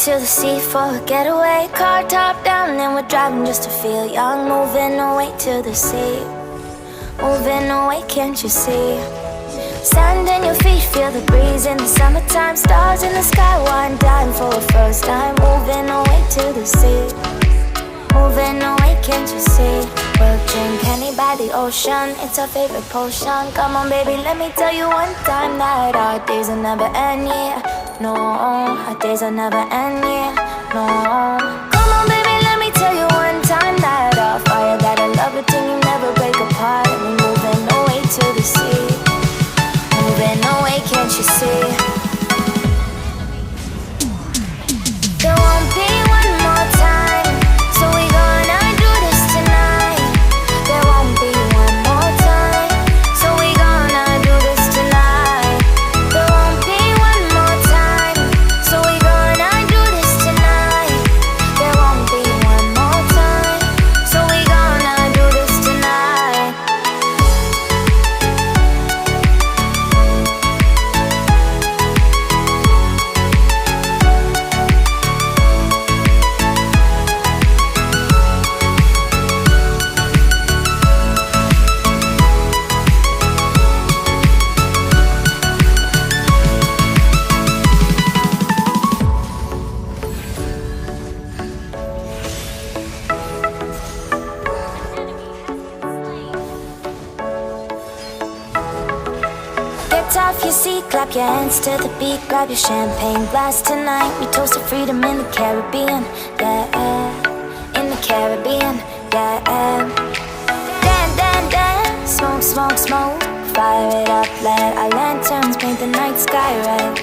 to the sea for a getaway. Car top down and we're driving just to feel young. Moving away to the sea, moving away, can't you see? Sand in your feet, feel the breeze in the summertime. Stars in the sky, one dime for a first time. Moving away to the sea, moving away, can't you see? We'll drink honey by the ocean, it's our favorite potion. Come on baby, let me tell you one time that our days will never end, yeah. No, our days will never end, yeah. No. Come on baby, let me tell you one time that our fire got a love routine, you never break apart. And we're moving away to the sea, moving away, can't you see? There won't be one more time, so we gonna do this tonight. There won't be one more time, so we gonna do this tonight. There won't be one more time, so we gonna do this tonight. There won't be one more time, so we gonna do this tonight. Get off your seat, clap your hands to the beat. Grab your champagne glass tonight. We toast to freedom in the Caribbean, yeah. In the Caribbean, yeah. Dan, dan, dan, smoke, smoke, smoke. Fire it up, let our lanterns paint the night sky red.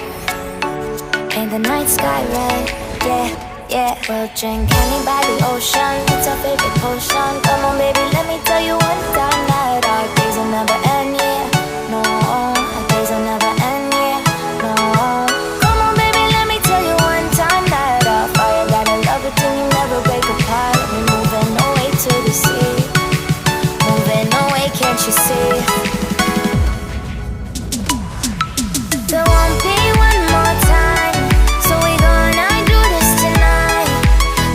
Paint the night sky red, yeah, yeah. We'll drink honey by the ocean, it's our favorite potion. Come on baby, let me tell you one time that our days will never end, yeah. No, our days will never end, yeah. No. Come on baby, let me tell you one time that our fire got a love routine, you never break apart. We're moving away to the sea, moving away, can't you see? There won't be one more time, so we gonna do this tonight.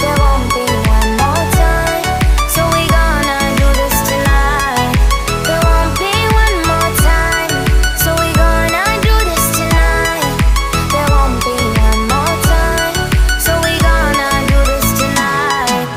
There won't be one more time, so we gonna do this tonight. There won't be one more time, so we gonna do this tonight. There won't be one more time, so we gonna do this tonight.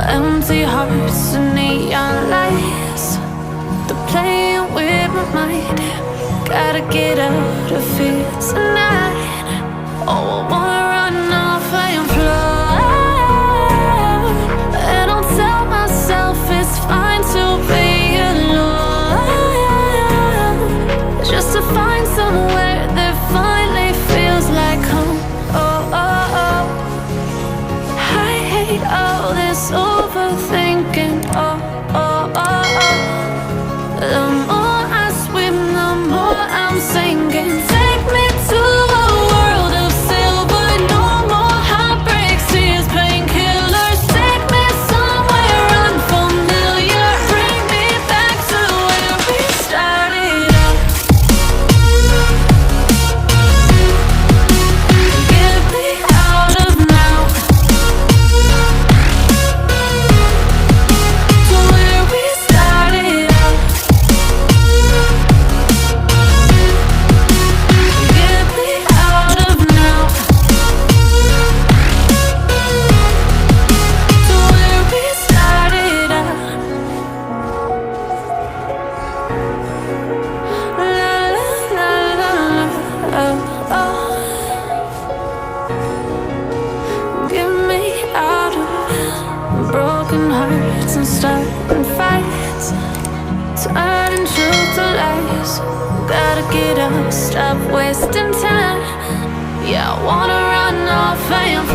Empty hearts and neon lights, they're playing with my mind. Gotta get out of here tonight. Oh, I wanna run off and fly, and I'll tell myself it's fine to be alone, just to find somewhere that finally feels like home. Oh, oh, oh. I hate all this overthinking. Oh, oh, oh, oh. The more I swim, the more I'm sinking. Take me to a world of silver. No more heartbreaks, tears, painkillers. Take me somewhere unfamiliar. Bring me back to where we started out. Get me out of now, to where we started out. Get me out of now, to where we started out. La la la la la, oh, oh. Get me out of broken hearts and starting fights. turn truth to lies. Gotta get up, stop wasting time. Yeah, I wanna run off and